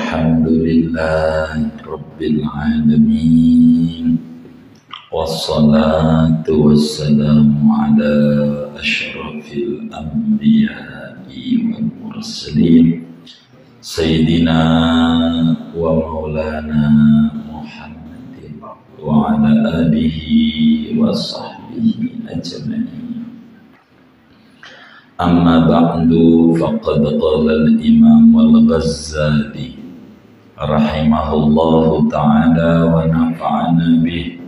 Alhamdulillahi Rabbil Alamin. Wassalatu wassalamu ala ashrafil anbiya'i wal mursalin Sayyidina wa maulana Muhammadin wa ala alihi wa sahbihi ajma'in. Amma ba'du, faqad qala al-imam al-Ghazali rahimahullahu ta'ala wa nafa'ana bih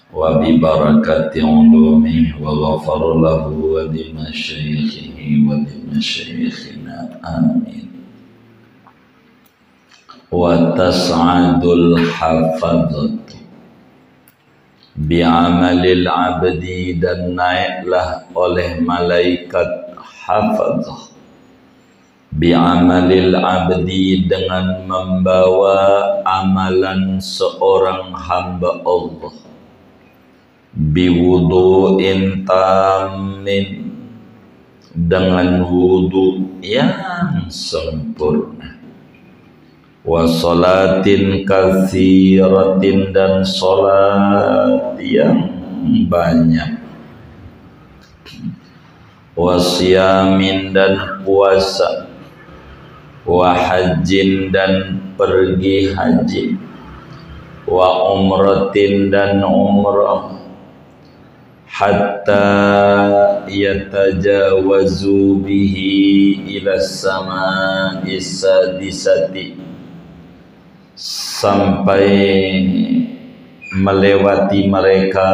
wa bi barakati ulumih wa ghafara lahu wa li masyayikhihi wa li masyayikhina amin. Wa tas'adul hafadzatu bi'amalil abdi, dan naiklah oleh malaikat hafadzah bi'amalil abdi, dengan membawa amalan seorang hamba Allah, biwudu'in tamin, dengan wudu yang sempurna, wa salatin katsiratin, dan salat yang banyak, wa siyamin, dan puasa, wa hajjin, dan pergi haji, wa umratin, dan umrah, hatta yatajawazu bihi ila sama'i sadisati, sampai melewati mereka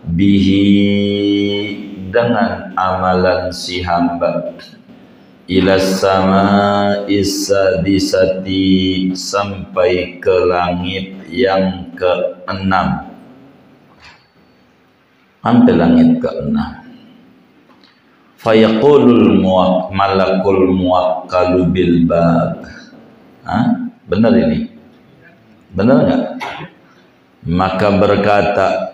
bihi, dengan amalan si hamba, ila sama'i sadisati, sampai ke langit yang keenam, sampai langit keenam. Fayaqulul malakul muwakkalu bil bab. Benar ini? Benar enggak? Maka berkata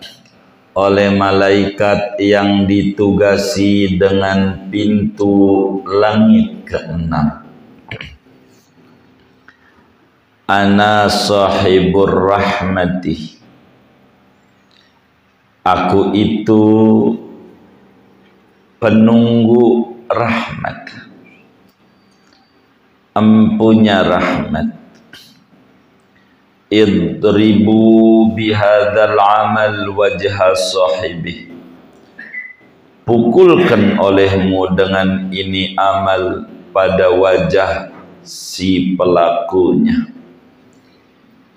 oleh malaikat yang ditugasi dengan pintu langit keenam, ana sahibur rahmati, aku itu penunggu rahmat, empunya rahmat. Idribu bihadzal amal wajha sahibi, pukulkan olehmu dengan ini amal pada wajah si pelakunya.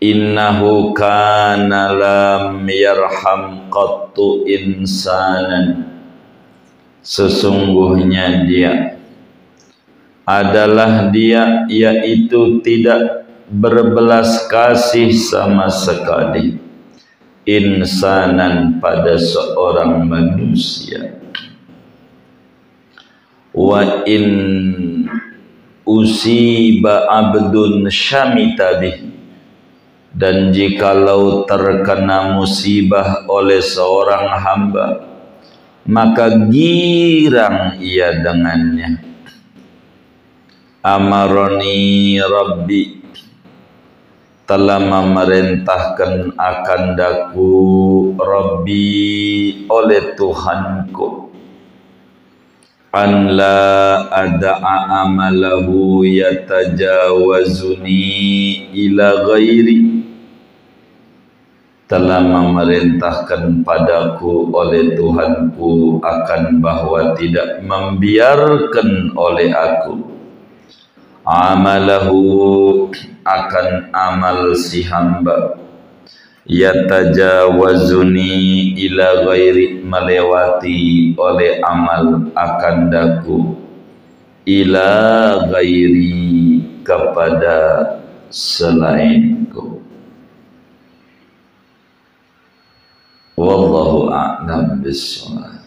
Innahu kana lam yarham qattu insanan, sesungguhnya dia adalah dia, yaitu tidak berbelas kasih sama sekali, insanan, pada seorang manusia. Wa in usiba abdun syamita bih, dan jikalau terkena musibah oleh seorang hamba, maka girang ia dengannya. Amaroni Rabbi, telah memerintahkan akan daku, Rabbi, oleh Tuhanku, an la ada'a amalahu yatajawazuni ila ghairi, telah memerintahkan padaku oleh Tuhanku akan bahwa tidak membiarkan oleh aku amalahu, akan amal si hamba, yatajawazuni ila ghairi, melewati oleh amal akan daku, ila ghairi, kepada selainku. Wallahu a'lam bishawab.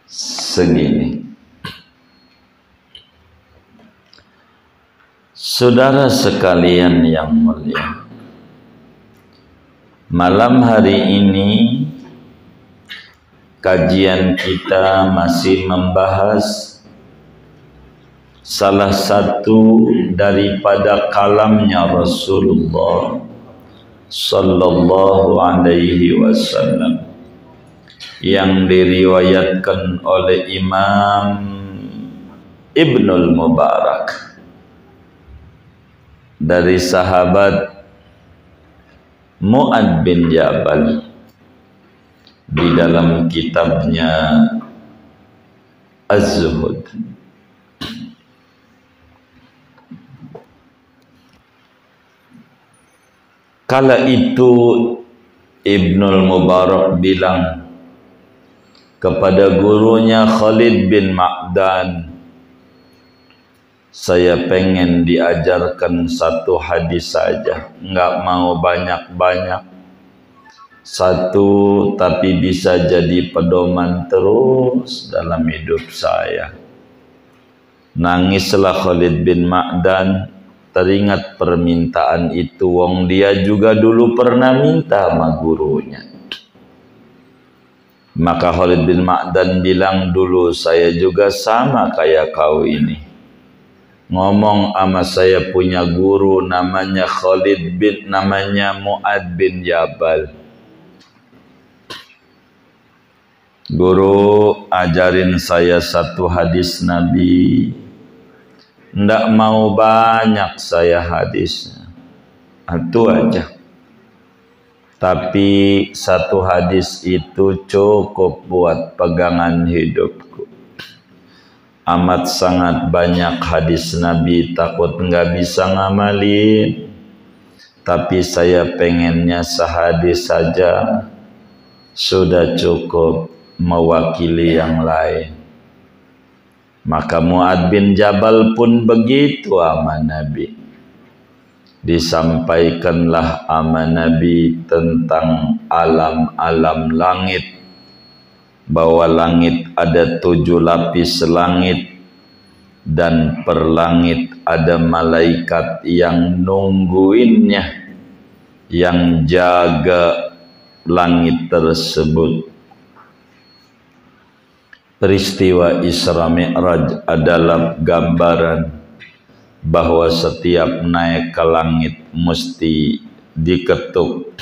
Segini. Saudara sekalian yang mulia, malam hari ini kajian kita masih membahas salah satu daripada kalamnya Rasulullah sallallahu alaihi wasallam yang diriwayatkan oleh Imam Ibnul Mubarak dari sahabat Mu'ad bin Jabal di dalam kitabnya Az-Zuhud. Kala itu Ibnul Mubarak bilang kepada gurunya Khalid bin Ma'dan, saya pengen diajarkan satu hadis saja, enggak mau banyak-banyak, satu tapi bisa jadi pedoman terus dalam hidup saya. Nangislah Khalid bin Ma'dan, teringat permintaan itu, wong dia juga dulu pernah minta sama gurunya. Maka Khalid bin Ma'dan bilang, dulu saya juga sama kayak kau ini. Ngomong sama saya punya guru namanya Mu'ad bin Jabal. Guru ajarin saya satu hadis Nabi. Ndak mau banyak saya hadisnya, itu aja. Tapi satu hadis itu cukup buat pegangan hidupku. Amat sangat banyak hadis Nabi, takut nggak bisa ngamalin. Tapi saya pengennya sehadis saja, sudah cukup mewakili yang lain. Maka Mu'ad bin Jabal pun begitu sama Nabi. Disampaikanlah sama Nabi tentang alam-alam langit. Bahwa langit ada 7 lapis langit. Dan per langit ada malaikat yang nungguinnya, yang jaga langit tersebut. Peristiwa Isra Mi'raj adalah gambaran bahwa setiap naik ke langit mesti diketuk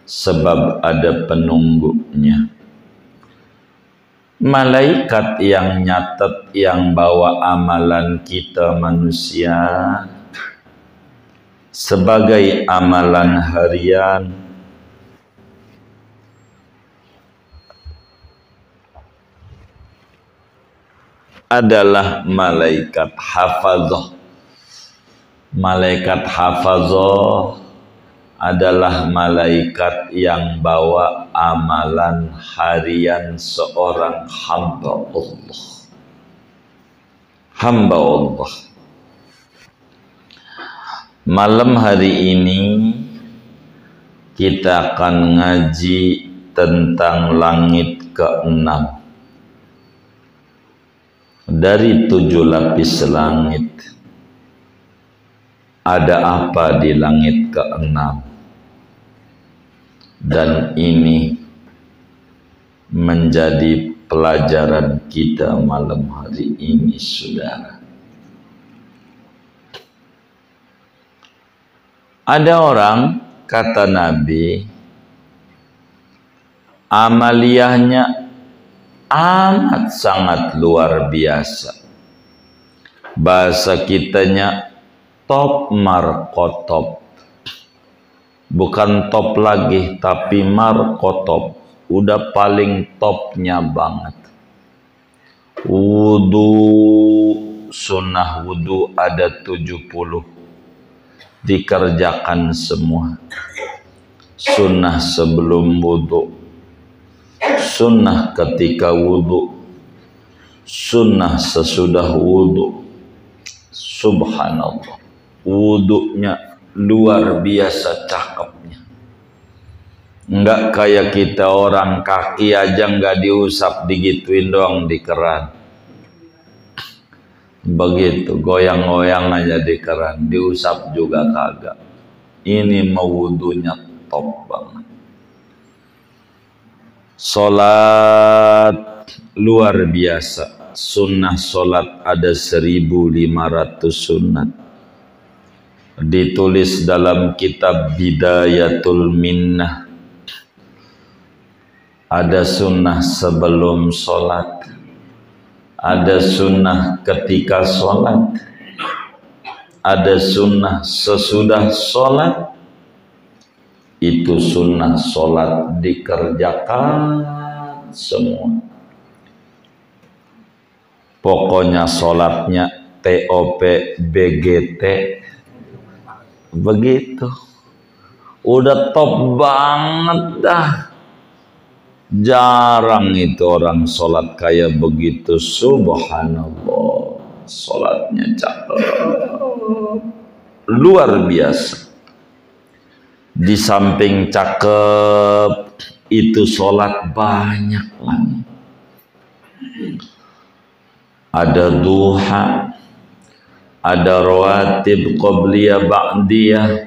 sebab ada penunggunya. Malaikat yang nyatet, yang bawa amalan kita manusia sebagai amalan harian, adalah malaikat hafazah. Malaikat hafazah adalah malaikat yang bawa amalan harian seorang hamba Allah. Hamba Allah. Malam hari ini kita akan ngaji tentang langit ke-6. Dari 7 lapis langit, ada apa di langit ke-6? Dan ini menjadi pelajaran kita malam hari ini, saudara. Ada orang, kata Nabi, amaliyahnya amat sangat luar biasa. Bahasa kitanya top markotop. Bukan top lagi, tapi markotop. Udah paling topnya banget. Wudu, sunnah wudu ada 70. Dikerjakan semua. Sunnah sebelum wudu, sunnah ketika wudu, sunnah sesudah wudu. Subhanallah, wudunya luar biasa cakepnya. Enggak kayak kita orang kaki aja enggak diusap, digituin doang di keran. Begitu, goyang-goyang aja di keran, diusap juga kagak. Ini mau wudunya top banget. Salat luar biasa. sunnah solat ada 1500 sunat. Ditulis dalam kitab Bidayatul Minnah. Ada sunnah sebelum solat, ada sunnah ketika solat, ada sunnah sesudah solat. Itu sunnah solat dikerjakan semua. Pokoknya solatnya TOP BGT begitu. Udah top banget dah. Jarang itu orang solat kayak begitu. Subhanallah, solatnya cakep, luar biasa. Di samping cakep itu solat banyak lagi. Ada duha, ada rawatib qabliyah ba'diyah,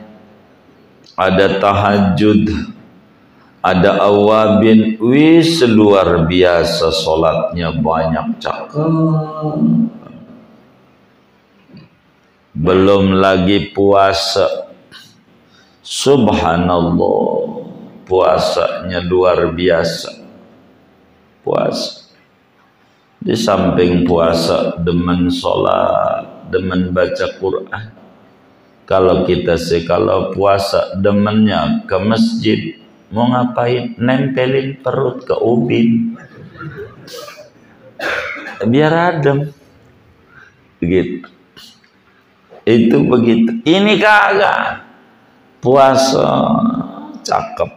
ada tahajud, ada awabin. Wis luar biasa solatnya banyak cakep. Belum lagi puasa. Subhanallah, puasanya luar biasa. Puasa. Di samping puasa, demen sholat, demen baca Quran. Kalau kita sih, kalau puasa demennya ke masjid. Mau ngapain? Nempelin perut ke ubin. Biar adem. Begitu. Itu begitu. Ini kagak. Puasa cakep.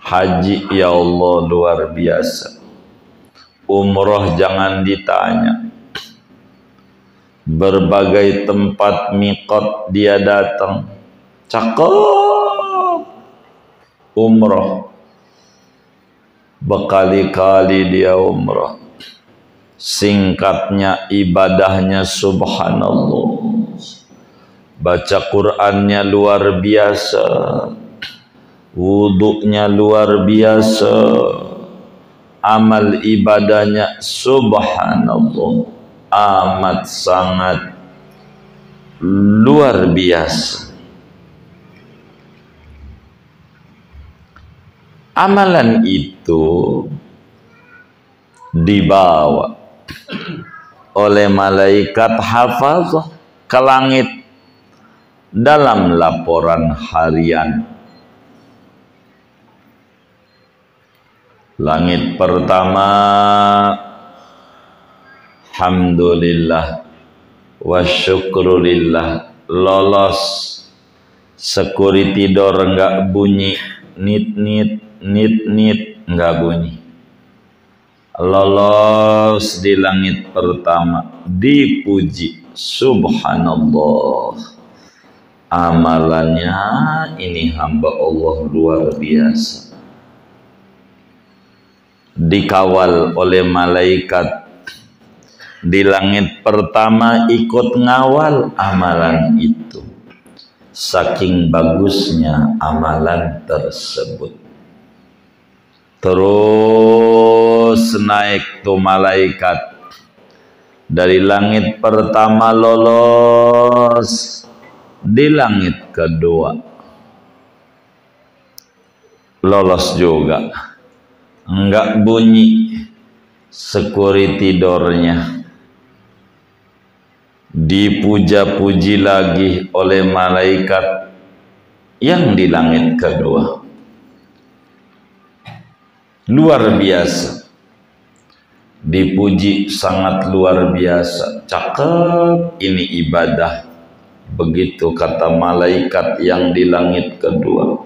Haji ya Allah luar biasa. Umroh jangan ditanya. Berbagai tempat miqat dia datang. Cakep. Umroh. Berkali-kali dia umroh. Singkatnya ibadahnya subhanallah. Baca Qur'annya luar biasa, wuduknya luar biasa, amal ibadahnya subhanallah, amat sangat luar biasa. Amalan itu dibawa oleh malaikat hafazah ke langit dalam laporan harian. Langit pertama, alhamdulillah wa syukrulillah, lolos. Security door enggak bunyi, nit enggak bunyi. Lolos di langit pertama, dipuji subhanallah. Amalannya ini hamba Allah luar biasa. Dikawal oleh malaikat. Di langit pertama ikut ngawal amalan itu. Saking bagusnya amalan tersebut. Terus naik tuh malaikat. Dari langit pertama lolos. Di langit kedua lolos juga, enggak bunyi security door-nya. Dipuja-puji lagi oleh malaikat yang di langit kedua. Luar biasa. Dipuji sangat luar biasa. Cakep ini ibadah. Begitu kata malaikat yang di langit kedua.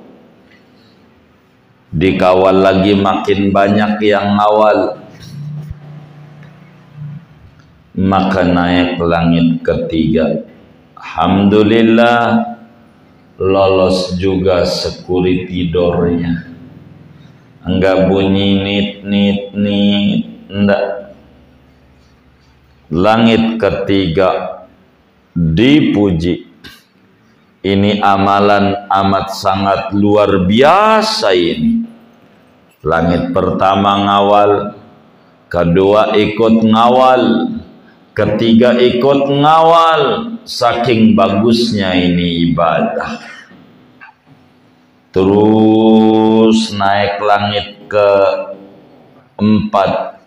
Dikawal lagi makin banyak yang ngawal. Maka naik langit ketiga. Alhamdulillah lolos juga security door-nya. Enggak bunyi nit enggak. Langit ketiga dipuji. Ini amalan amat sangat luar biasa ini. Langit pertama ngawal, kedua ikut ngawal, ketiga ikut ngawal. Saking bagusnya ini ibadah. Terus naik langit ke 4.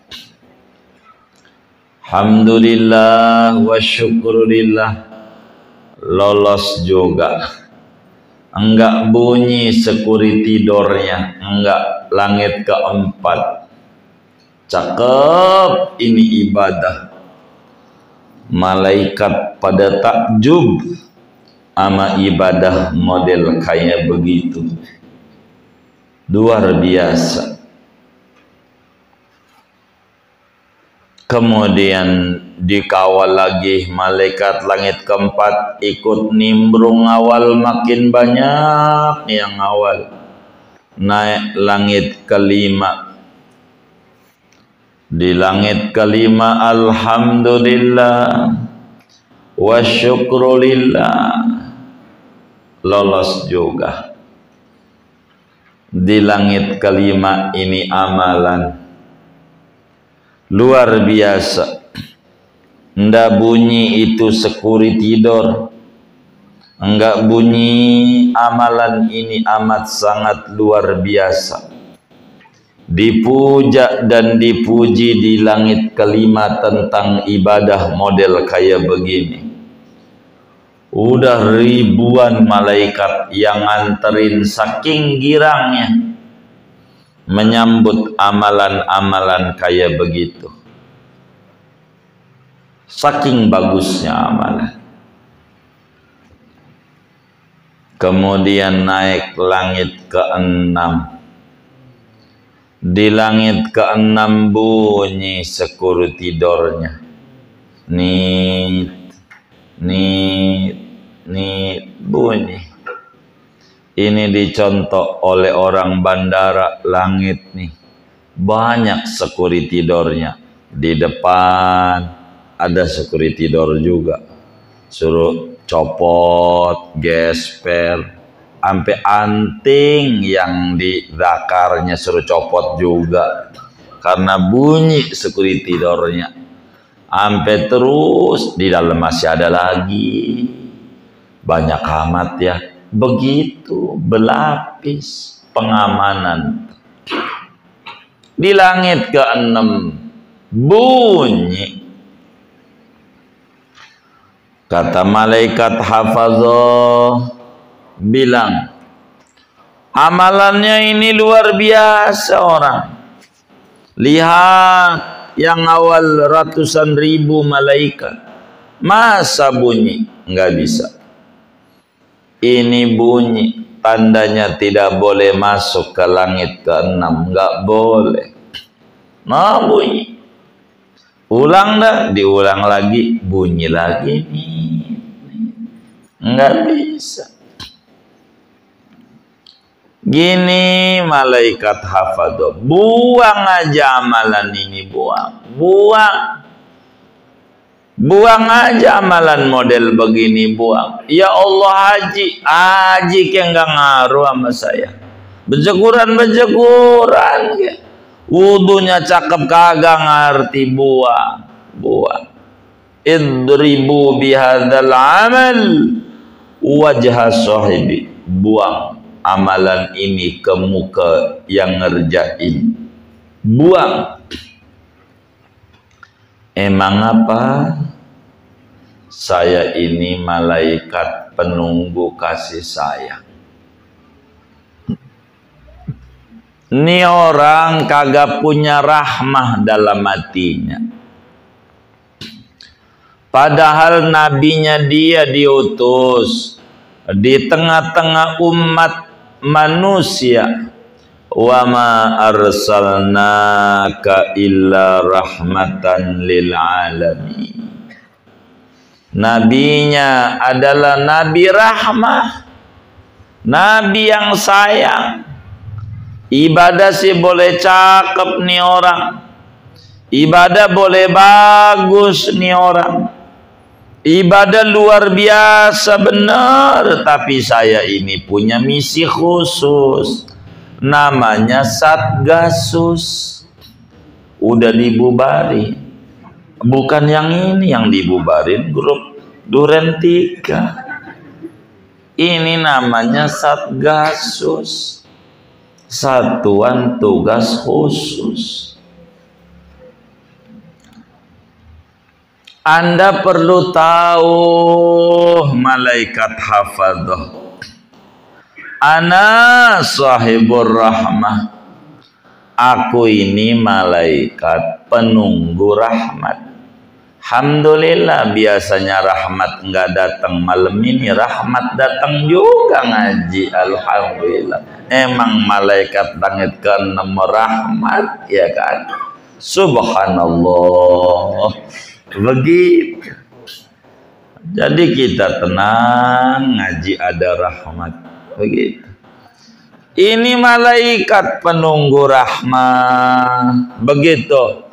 Alhamdulillah wa syukurillah, lolos juga. Enggak bunyi security door-nya, enggak, langit ke-4. Cakep ini ibadah. Malaikat pada takjub ama ibadah model kayak begitu. Luar biasa. Kemudian dikawal lagi malaikat langit ke-4, ikut nimbrung awal, makin banyak yang awal. Naik langit ke-5. Di langit ke-5 alhamdulillah wa syukrulillah, lolos juga. Di langit ke-5 ini amalan luar biasa. Ndak bunyi itu security door, enggak bunyi. Amalan ini amat sangat luar biasa. Dipuja dan dipuji di langit ke-5 tentang ibadah model kayak begini. Udah ribuan malaikat yang nganterin, saking girangnya menyambut amalan-amalan kayak begitu. Saking bagusnya amalan. Kemudian naik langit ke-6. Di langit ke-6 bunyi security door-nya. Nit bunyi. Ini dicontoh oleh orang bandara langit nih. Banyak security door-nya. Di depan ada security door juga. Suruh copot, gesper, sampai anting yang di dakarnya suruh copot juga. Karena bunyi security door-nya. Sampai terus di dalam masih ada lagi. Banyak amat ya. Begitu berlapis pengamanan. Di langit ke-6 bunyi. Kata malaikat hafazah bilang, amalannya ini luar biasa orang. Lihat yang awal ratusan ribu malaikat. Masa bunyi? Enggak bisa. Ini bunyi, tandanya tidak boleh masuk ke langit ke-6, enggak boleh. Nah bunyi, ulang dah, diulang lagi, bunyi lagi nih, enggak bisa. Gini malaikat hafadh, buang aja amalan ini, buang. Buang aja amalan model begini, buang. Ya Allah, haji yang gak ngaruh sama saya. Bejeguran. Wudunya cakep kagak ngerti, buang. Idribu bihadzal amal wajha sahibi. Buang amalan ini ke muka yang ngerjain. Buang. Emang apa? Saya ini malaikat penunggu kasih sayang. Ini orang kagak punya rahmah dalam hatinya. Padahal nabinya dia diutus di tengah-tengah umat manusia. Wa ma arsalnaka illa rahmatan lil alamin. Nabinya adalah nabi rahmah, nabi yang sayang. Ibadah sih boleh cakep nih orang, ibadah boleh bagus nih orang, ibadah luar biasa benar. Tapi saya ini punya misi khusus, namanya Satgasus. udah dibubari. Bukan yang ini yang dibubarin, grup Duren 3. Ini namanya Satgasus, Satuan Tugas Khusus. Anda perlu tahu, malaikat hafadzah, ana sahibur rahmah, aku ini malaikat penunggu rahmat. Alhamdulillah, biasanya rahmat nggak datang, malam ini rahmat datang juga ngaji. Alhamdulillah, emang malaikat langit ke-6 rahmat, ya kan? Subhanallah, begitu. Jadi kita tenang, ngaji ada rahmat, begitu. Ini malaikat penunggu rahmat, begitu.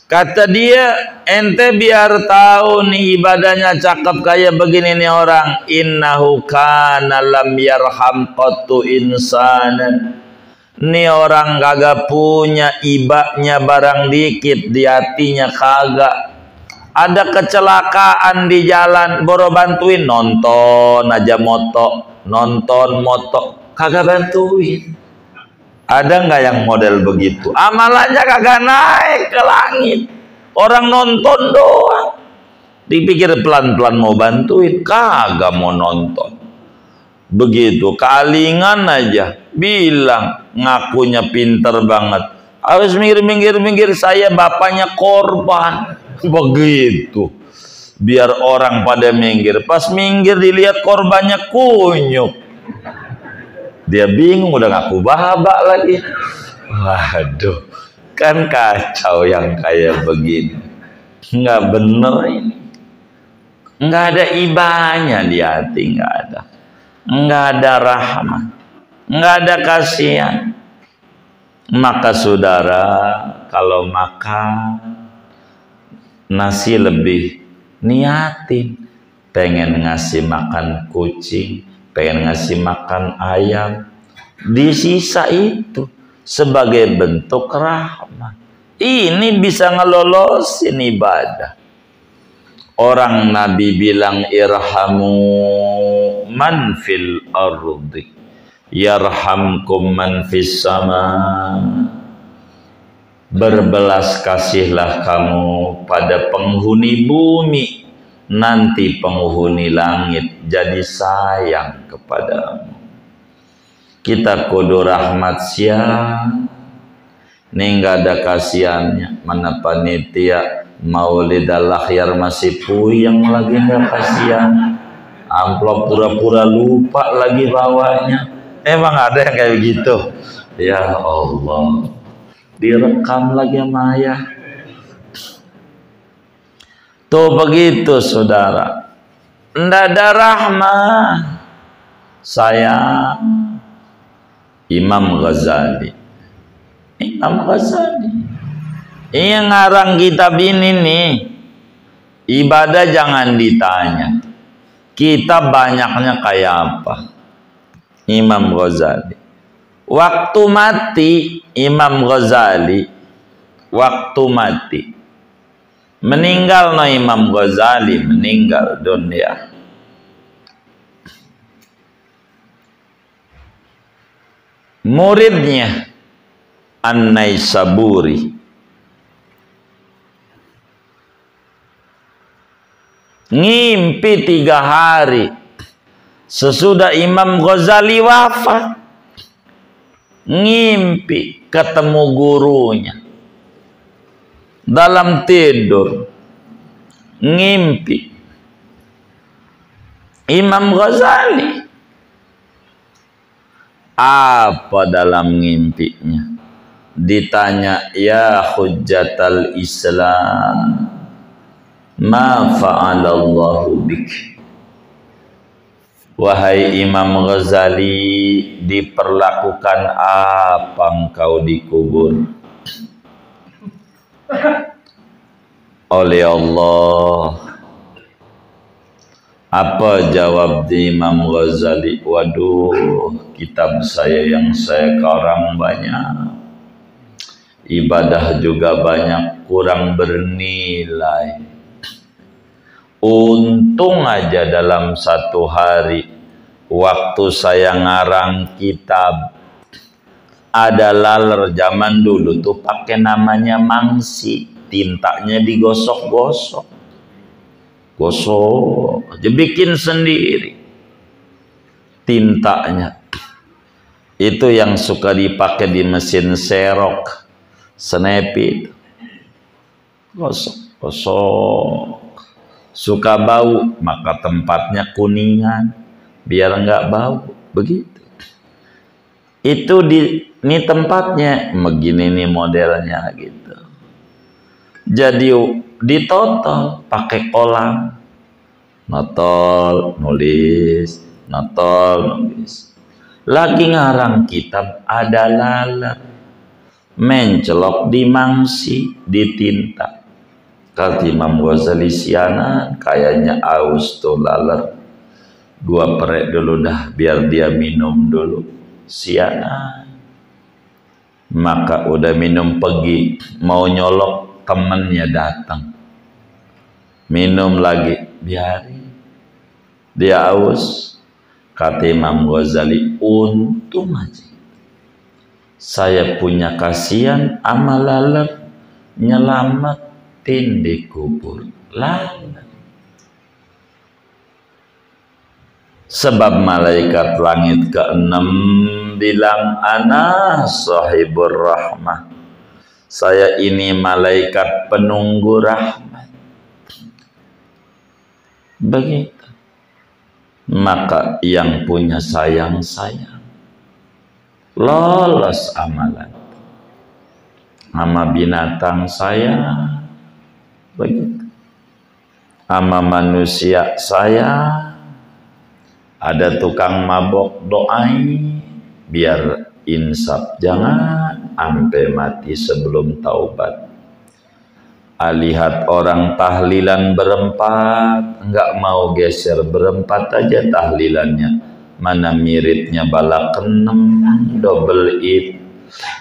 Kata dia, ente biar tahu nih ibadahnya cakep kayak begini nih orang. Innahu kana lam yarham qattu insanan. Nih orang kagak punya ibanya barang dikit di hatinya, kagak. Ada kecelakaan di jalan, boro bantuin, nonton aja moto, nonton moto, kagak bantuin. Ada nggak yang model begitu? Amalannya kagak naik ke langit. Orang nonton doang. Dipikir pelan-pelan mau bantuin, kagak mau nonton. Begitu, kalingan aja. Bilang, ngakunya pinter banget. Harus minggir, saya bapaknya korban. Begitu. Biar orang pada minggir. Pas minggir dilihat korbannya kunyuk. Dia bingung, udah ngaku babak lagi. Waduh, kan kacau yang kayak begini. Nggak bener ini. Nggak ada ibanya di hati, nggak ada. Nggak ada rahmat, nggak ada kasihan. Maka saudara, kalau makan nasi lebih niatin. Pengen ngasih makan kucing, pengen ngasih makan ayam, disisa itu sebagai bentuk rahmat. Ini bisa ngelolosin ibadah. Orang Nabi bilang, irhamu man fil ardi yarhamkum man fis sama. Berbelas kasihlah kamu pada penghuni bumi, nanti penghuni langit jadi sayang kepadamu. Kita kudu rahmat siang, nih nggak ada kasihannya. Mana panitia Maulid Al-Akhyar masih puyeng lagi, nggak kasihan. Amplop pura-pura lupa lagi bawanya. Emang ada yang kayak gitu? Ya Allah, direkam lagi sama ayah. Tuh begitu saudara, ndak ada rahmat. Saya Imam Ghazali ini ngarang kitab ini nih. Ibadah jangan ditanya, kita banyaknya kayak apa. Imam Ghazali waktu mati, Imam Ghazali waktu mati meninggal, no Imam Ghazali meninggal dunia. Muridnya An-Naisaburi ngimpi 3 hari sesudah Imam Ghazali wafat. Ngimpi ketemu gurunya dalam tidur. Ngimpi Imam Ghazali. Apa dalam ngimpinya? Ditanya, ya hujjatal Islam, ma fa'alallahu bik. Wahai Imam Ghazali, diperlakukan apa engkau dikubur oleh Allah? Apa jawab di Imam Ghazali? Waduh, kitab saya yang saya karang banyak. ibadah juga banyak kurang bernilai. Untung aja dalam satu hari waktu saya ngarang kitab, ada laler zaman dulu tuh pakai namanya mangsi, tintanya digosok-gosok, gosok, bikin sendiri tintanya. Itu yang suka dipakai di mesin serok, Snappy, gosok, suka bau, maka tempatnya kuningan biar nggak bau, begitu. Itu ini tempatnya begini nih modelnya gitu. Jadi ditotol pakai kolam, notol nulis, notol nulis. Lagi ngarang kitab ada laler, mencelok di mangsi, di tinta. Kata Imam Ghazali sianan, kayaknya aus tuh laler. Gua perek dulu dah, biar dia minum dulu. Sianan. Maka udah minum pergi, mau nyolok, temennya datang. Minum lagi, biarin. Dia aus. Kata Imam Ghazali, untung aja saya punya kasihan sama laler, nyelamatin di kubur laler. Sebab malaikat langit ke-6 bilang, ana sahibur rahmah, saya ini malaikat penunggu rahmat. Begitu. Maka yang punya sayang-sayang, lolos amalan. Sama binatang sayang, begitu. Sama manusia sayang. Ada tukang mabok, doain biar insaf, jangan sampai mati sebelum taubat. Lihat orang tahlilan berempat, nggak mau geser, berempat aja tahlilannya. Mana miripnya bala kenem, double it.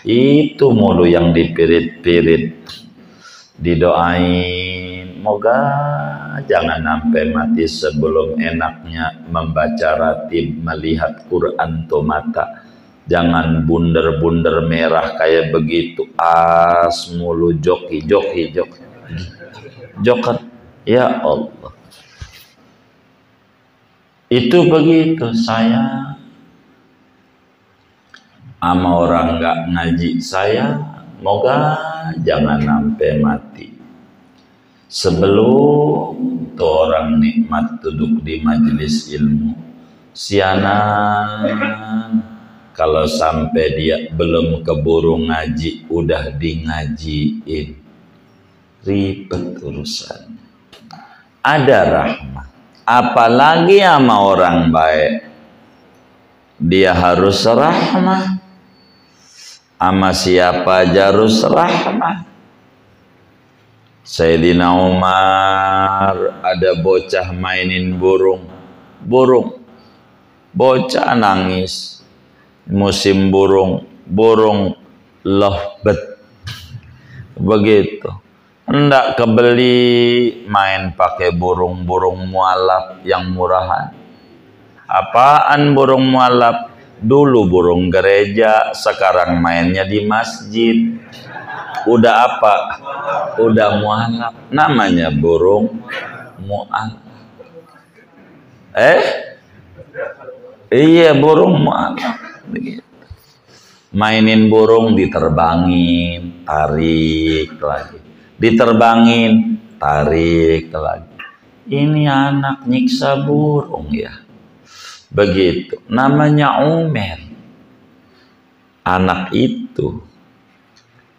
Itu mulu yang dipirit-pirit. Didoain, moga jangan sampai mati sebelum enaknya membaca ratib, melihat Quran tuh mata. Jangan bunder-bunder merah kayak begitu, as mulu, joki. Joker, ya Allah. Itu begitu saya sama orang nggak ngaji saya, moga jangan sampai mati sebelum tuh orang nikmat duduk di majelis ilmu. Sianan kalau sampai dia belum keburu ngaji udah di ngajiin, ribet urusannya. Ada rahmat, apalagi sama orang baik, dia harus rahmat. Sama siapa aja harus rahmat. Sayyidina Umar ada bocah mainin burung, bocah nangis, musim burung lovebird, begitu. Hendak kebeli main pakai burung mualaf yang murahan. Apaan burung mualaf? Dulu burung gereja, sekarang mainnya di masjid. Udah apa? Udah mualaf, namanya burung mualaf. Iya, burung mualaf. Begitu. Mainin burung, diterbangin, tarik lagi. Diterbangin, tarik lagi. Ini anak nyiksa burung ya. Begitu. Namanya Umar. Anak itu.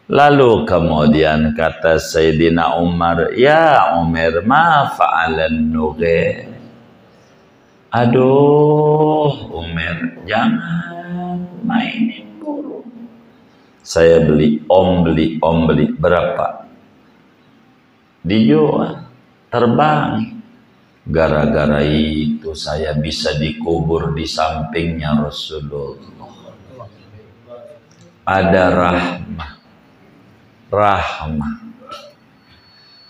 Lalu kemudian kata Sayyidina Umar, ya Umar, ma fa'alan nughair. Aduh Umar, jangan mainin burung. Saya beli, om beli. Berapa? Dijual, terbang. Gara-gara itu saya bisa dikubur di sampingnya Rasulullah. Ada rahmah. rahmah.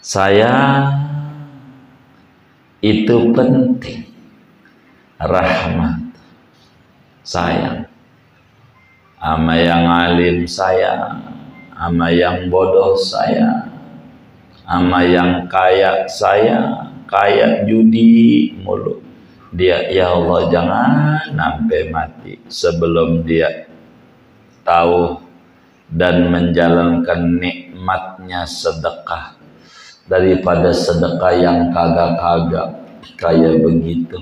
Sayang itu penting. Rahmat, sayang. Ama yang alim sayang, ama yang bodoh sayang, ama yang kaya sayang, kaya judi mulu. Dia, ya Allah jangan sampai mati sebelum dia tahu dan menjalankan nikmatnya sedekah, daripada sedekah yang kagak-kagak kayak begitu.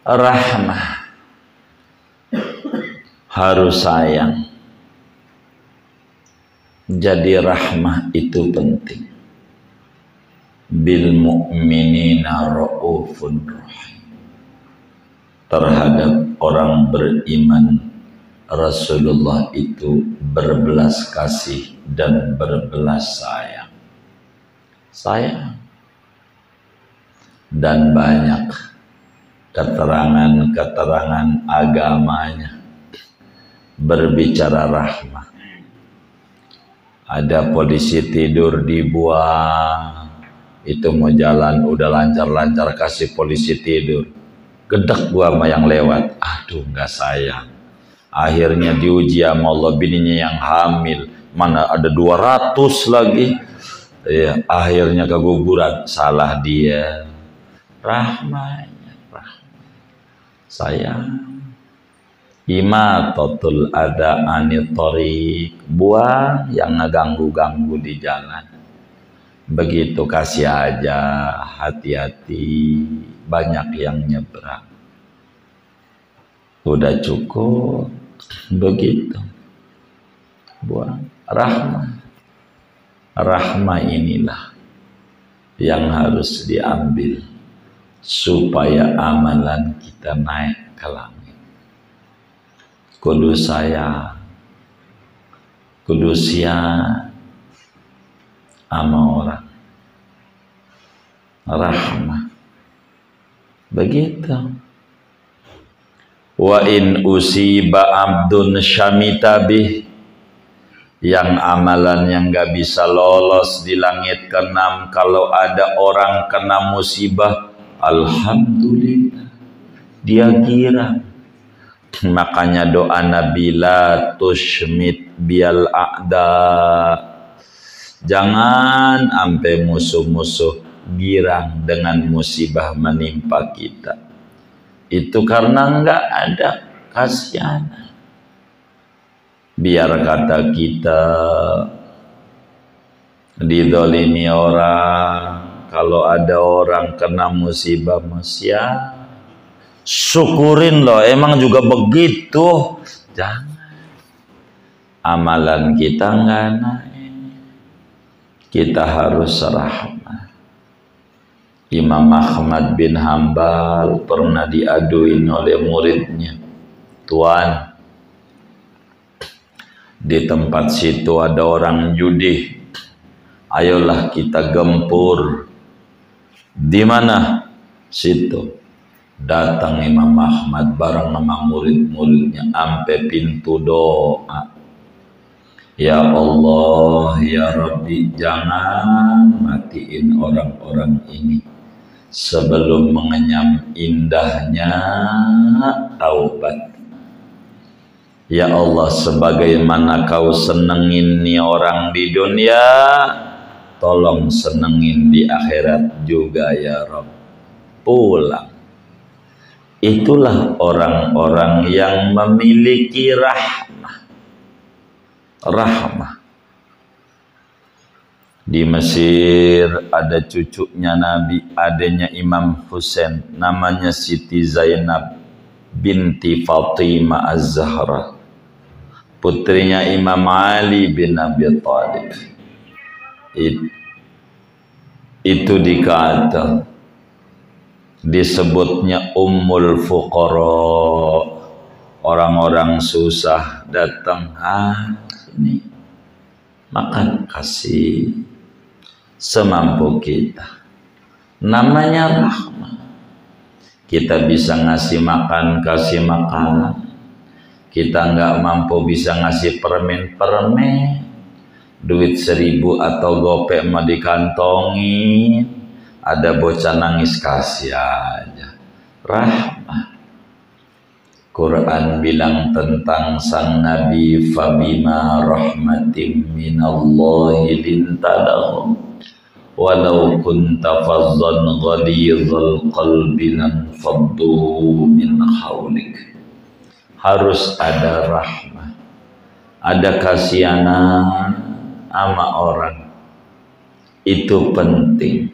Rahmah, harus sayang. Jadi rahmah itu penting. Bil mu'minina ra'ufun rahim. Terhadap orang beriman, Rasulullah itu berbelas kasih dan berbelas sayang. Sayang. Dan banyak keterangan-keterangan agamanya berbicara rahmah. Ada polisi tidur dibuang, itu mau jalan udah lancar-lancar kasih polisi tidur, gedek gua sama yang lewat, aduh nggak sayang. Akhirnya diuji sama Allah, bininya yang hamil, mana ada 200 lagi ya, akhirnya keguguran, salah dia. Rahmanya, rahmah, sayang. Imatatul ada anitorik, buang yang ngeganggu-ganggu di jalan. Begitu kasih aja, hati-hati, banyak yang nyebrang. Udah cukup, begitu. Buang rahmah. Rahmah inilah yang harus diambil supaya amalan kita naik ke langit. Kudu sayang, kudu siap sama orang. Rahmah. Begitu. Wa in usiba abdun syamitabih, yang amalan yang gak bisa lolos di langit keenam kalau ada orang kena musibah, alhamdulillah, dia girang. Makanya doa Nabi, la tushmit bial a'da, jangan sampai musuh-musuh girang dengan musibah menimpa kita. Itu karena enggak ada kasihan. Biar kata kita didolimi orang, kalau ada orang kena musibah manusia, syukurin loh, emang juga begitu. Jangan. Amalan kita enggak naik. Kita harus rahmah. Imam Ahmad bin Hambal pernah diaduin oleh muridnya, Tuan, di tempat situ ada orang judi, ayolah kita gempur. Di mana? Situ. Datang Imam Ahmad bareng sama murid-muridnya sampai pintu doa. Ya Allah, ya Rabbi, jangan matiin orang-orang ini sebelum mengenyam indahnya taubat. Ya Allah, sebagaimana kau senengin nih orang di dunia, tolong senengin di akhirat juga ya Rabb. Pulang. Itulah orang-orang yang memiliki rahmah. Rahmah. Di Mesir ada cucunya Nabi, adanya Imam Husain, namanya Siti Zainab binti Fatimah Az-Zahra, putrinya Imam Ali bin Abi Thalib. Itu dikata, disebutnya Ummul Fuqara, orang-orang susah datang, ini makan, kasih semampu kita. Namanya rahmah. Kita bisa ngasih makan, kasih makan. Kita nggak mampu bisa ngasih permen-permen, duit 1000 atau gopek mau dikantongi, ada bocah nangis kasih aja. Rahmah. Quran bilang tentang sang Nabi, fabima rahmatim minallahi lintadahum walau kunta fazzan ghalidhal qalbi lan faddu min hawlik. Harus ada rahmah, ada kasihanan sama orang, itu penting,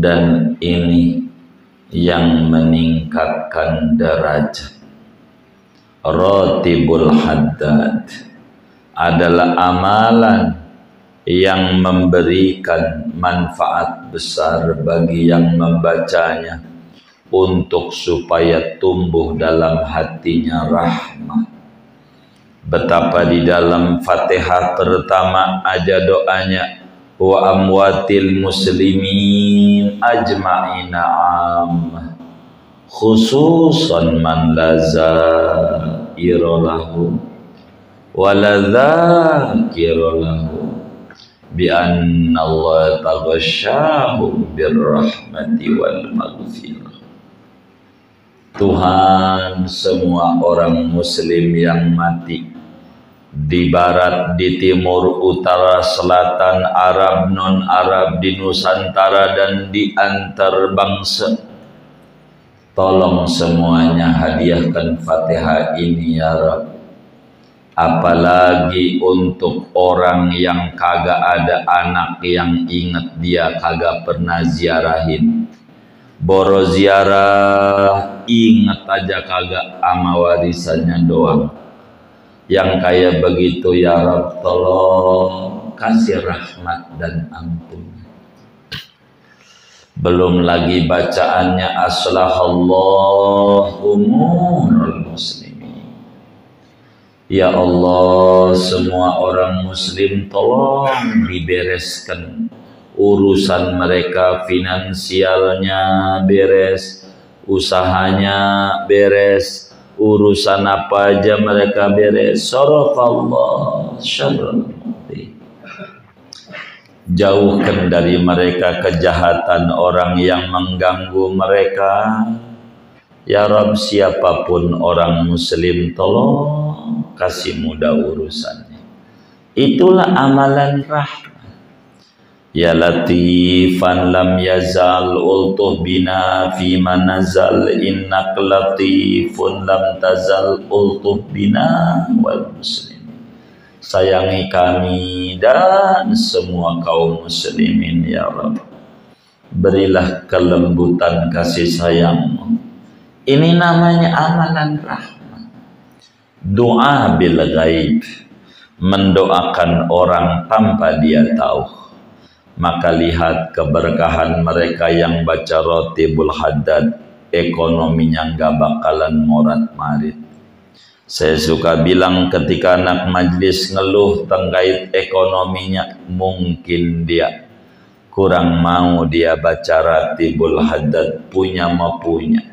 dan ini yang meningkatkan derajat. Ratibul haddad adalah amalan yang memberikan manfaat besar bagi yang membacanya, untuk supaya tumbuh dalam hatinya rahmah. Betapa di dalam Fatihah pertama aja doanya, wa amwatil muslimin ajma'ina ammah khususan man lazairolahu waladzakirolahu bi anna Allah taghashahum birrahmati wal maghfirah. Tuhan, semua orang muslim yang mati di barat, di timur, utara, selatan, Arab, non-Arab, di Nusantara dan di antar bangsa, tolong semuanya hadiahkan Fatihah ini ya Rabb. Apalagi untuk orang yang kagak ada anak yang ingat dia kagak pernah ziarahin. Boro ziarah, ingat aja kagak ama warisannya doang. Yang kayak begitu ya Rabb, tolong kasih rahmat dan ampun. Belum lagi bacaannya aslahallahu umurul muslimin. Ya Allah, semua orang muslim tolong dibereskan urusan mereka, finansialnya beres, usahanya beres, urusan apa aja mereka beres. Sarafallah syarrul mu'ti. Jauhkan dari mereka kejahatan orang yang mengganggu mereka. Ya Rabb, siapapun orang muslim tolong kasih mudah urusannya. Itulah amalan rahmat. Ya latifan lam yazal ultuh bina fi manazal innak latifun lam tazal ultuh bina wal muslim. Sayangi kami dan semua kaum muslimin ya Rabb. Berilah kelembutan kasih sayang-Mu. Ini namanya amalan rahmat. Doa bil ghaib, mendoakan orang tanpa dia tahu. Maka lihat keberkahan mereka yang baca Ratibul Haddad, ekonominya nggak bakalan morat-marit. Saya suka bilang ketika anak majlis ngeluh terkait ekonominya, mungkin dia kurang mau dia baca Ratibul Haddad, punya mau punya.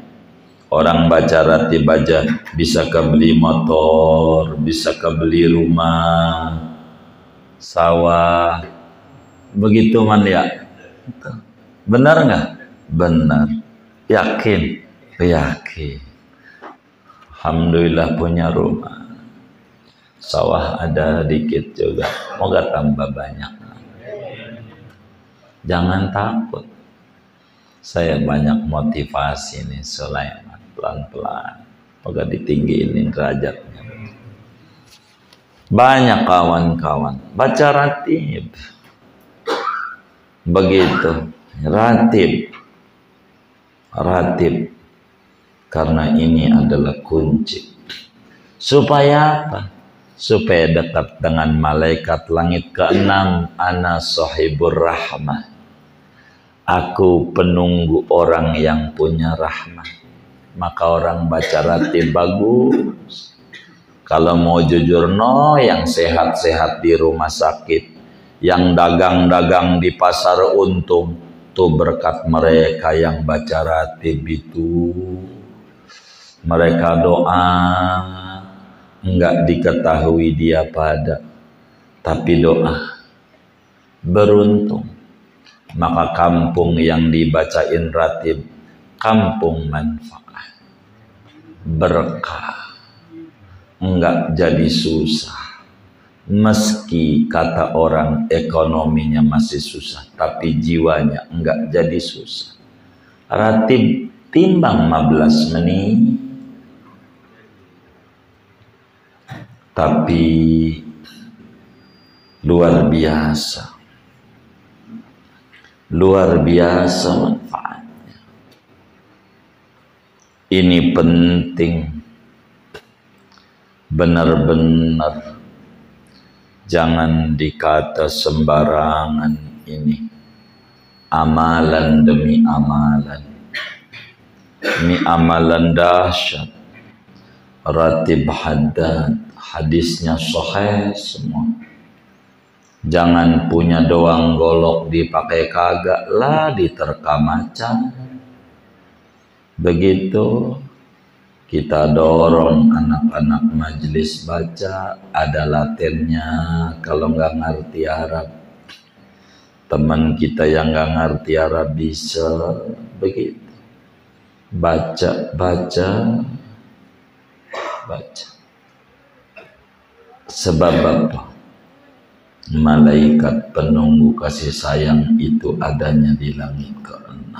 Orang baca ratib aja bisa kebeli motor, bisa kebeli rumah, sawah. Begitu man ya? Benar nggak? Benar. Yakin? Yakin. Alhamdulillah punya rumah. Sawah ada dikit juga. Moga tambah banyak. Jangan takut. Saya banyak motivasi nih Sulaiman. Pelan-pelan. Moga ditinggiin derajatnya. Banyak kawan-kawan. Baca ratib. Begitu, ratib, karena ini adalah kunci. Supaya apa? Supaya dekat dengan malaikat langit keenam. Ana sahibur rahmah. Aku penunggu orang yang punya rahmah. Maka orang baca ratib bagus. Kalau mau jujur yang sehat-sehat di rumah sakit, yang dagang-dagang di pasar untung, tuh berkat mereka yang baca ratib itu. Mereka doa, enggak diketahui dia pada, tapi doa. Beruntung. Maka kampung yang dibacain ratib, kampung manfaat, berkah, enggak jadi susah. Meski kata orang ekonominya masih susah, tapi jiwanya enggak jadi susah. Ratib timbang 15 menit, tapi luar biasa. Luar biasa manfaatnya. Ini penting. Benar-benar jangan dikata sembarangan ini. Amalan demi amalan. Ini amalan dahsyat. Ratib haddad. Hadisnya sahih semua. Jangan punya doang golok dipakai kagak lah, diterka macan. Begitu kita dorong anak-anak majelis baca, ada latennya. Kalau nggak ngerti Arab, teman kita yang nggak ngerti Arab bisa begitu. Baca, baca, baca. Sebab apa? Malaikat penunggu kasih sayang itu adanya di langit ke-6.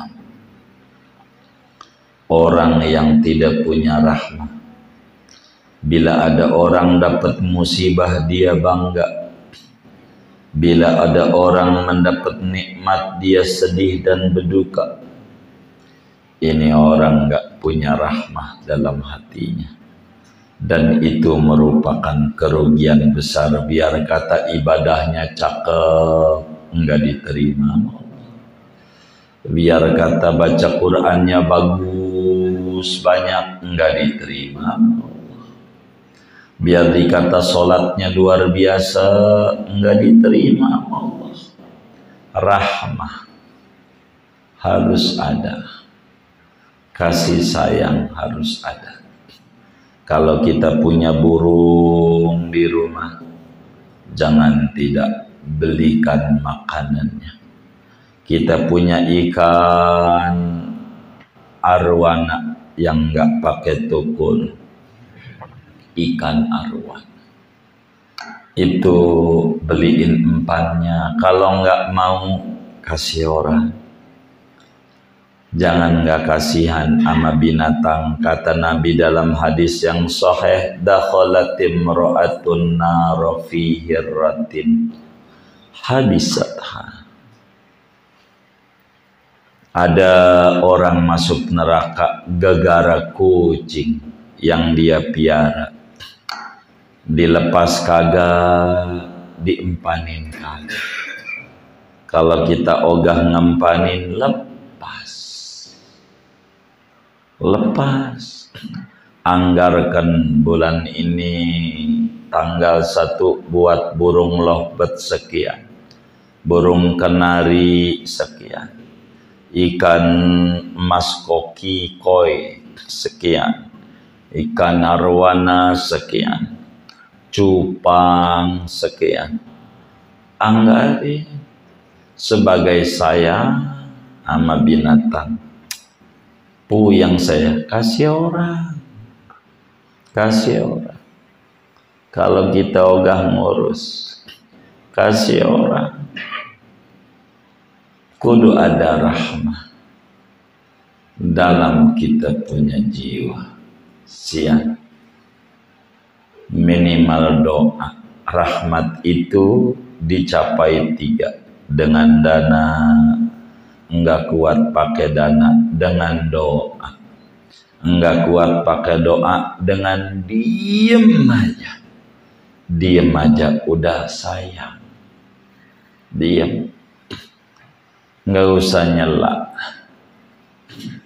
Orang yang tidak punya rahmah, bila ada orang dapat musibah dia bangga, bila ada orang mendapat nikmat dia sedih dan berduka. Ini orang gak punya rahmah dalam hatinya. Dan itu merupakan kerugian besar. Biar kata ibadahnya cakep, enggak diterima. Biar kata baca Qur'annya bagus, banyak, enggak diterima. Biar dikata sholatnya luar biasa, enggak diterima Allah. Rahmah harus ada, kasih sayang harus ada. Kalau kita punya burung di rumah, jangan tidak belikan makanannya. Kita punya ikan arwana yang nggak pakai tukul, ikan arwana itu beliin empannya. Kalau nggak mau, kasih orang. Jangan nggak kasihan sama binatang. Kata Nabi dalam hadis yang sahih, dakhalat imra'atun nar fi hirratin habisatha. Ada orang masuk neraka gara-gara kucing yang dia piara. Dilepas kagak, diempanin kagak. Kalau kita ogah ngempanin, lepas. Anggarkan bulan ini tanggal 1 buat burung lovebird sekian, burung kenari sekian, ikan emas koki koi sekian, ikan arwana sekian, cupang sekian. Anggarin sebagai saya sama binatang. Yang saya kasih orang, kasih orang. Kalau kita ogah ngurus, kasih orang. Kudu ada rahmah dalam kita punya jiwa. Siap. Minimal doa. Rahmat itu dicapai 3 dengan dana. Enggak kuat pakai dana, dengan doa. Enggak kuat pakai doa, dengan diem aja. Diem aja udah sayang. Diem. Enggak usah nyela.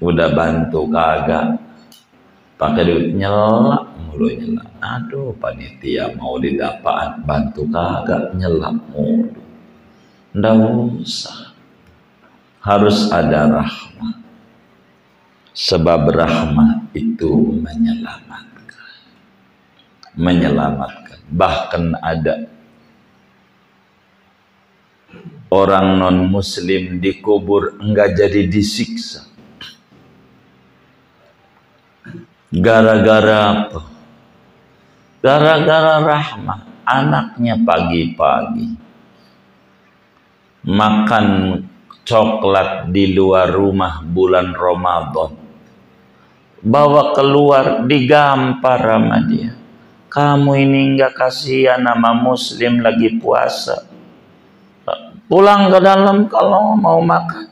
Udah bantu kagak. Pakai duit nyela mulu nyela. Aduh, panitia mau didapaan, bantu kagak, nyela mulu. Nggak usah. Harus ada rahmah. Sebab rahmah itu menyelamatkan. Menyelamatkan. Bahkan ada orang non muslim dikubur enggak jadi disiksa. Gara-gara apa? Gara-gara rahmah. Anaknya pagi-pagi makan coklat di luar rumah bulan Ramadan, bawa keluar, digampar sama dia. Kamu ini enggak kasihan nama muslim lagi puasa. Pulang ke dalam kalau mau makan.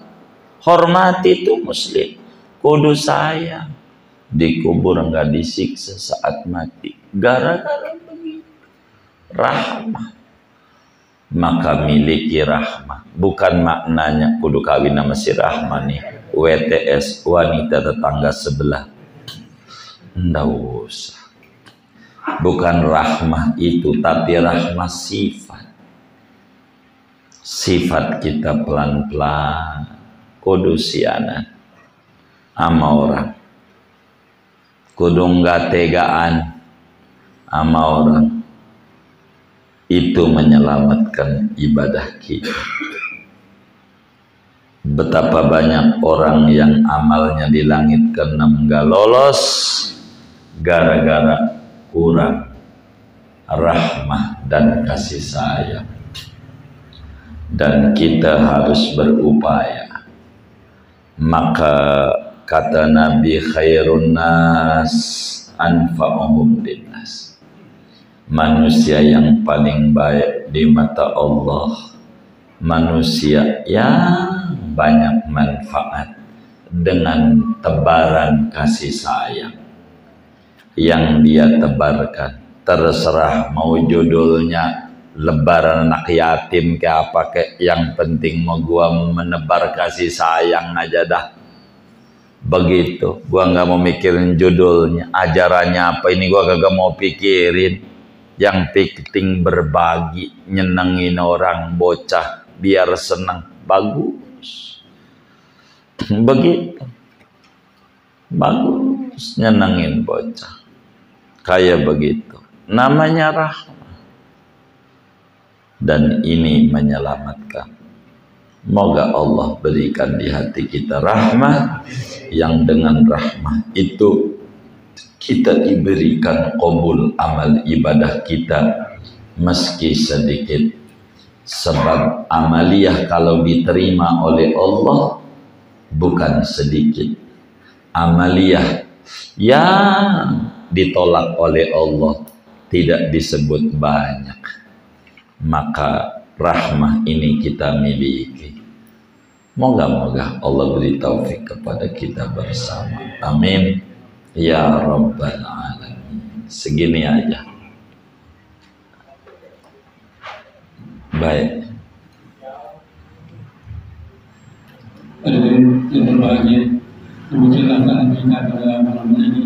Hormati itu muslim. Kudu sayang. Dikubur enggak disiksa saat mati. Gara-gara begitu. Rahmah. Maka miliki rahmah. Bukan maknanya kudu kawin sama si rahmah nih. WTS, wanita tetangga sebelah. Nggak usah. Bukan rahmah itu, tapi rahmah sifat. Sifat kita pelan-pelan. Kudu sianan sama orang. Kudu nggak tegaan sama orang. Itu menyelamatkan ibadah kita. Betapa banyak orang yang amalnya di langit keenam nggak lolos gara-gara kurang rahmah dan kasih sayang. Dan kita harus berupaya. Maka kata Nabi, khairun nas anfa'uhum linnas. Manusia yang paling baik di mata Allah, manusia yang banyak manfaat dengan tebaran kasih sayang yang dia tebarkan. Terserah mau judulnya lebaran anak yatim ke apa ke, yang penting mau gua menebar kasih sayang aja dah. Begitu, gua nggak mau mikirin judulnya, ajarannya apa, ini gua kagak mau pikirin. Yang penting berbagi, nyenengin orang, bocah biar senang, bagus. Begitu, bagus, nyenengin bocah, kayak begitu. Namanya rahmah, dan ini menyelamatkan. Moga Allah berikan di hati kita rahmah, yang dengan rahmah itu kita diberikan qabul amal ibadah kita meski sedikit. Sebab amaliyah kalau diterima oleh Allah bukan sedikit. Amaliyah yang ditolak oleh Allah tidak disebut banyak. Maka rahmah ini kita miliki. Moga-moga Allah beri taufik kepada kita bersama. Amin. Ya Rabbal Alamin. Segini aja. Baik. Hadirin yang berbahagia, demikianlah kita pada malam ini.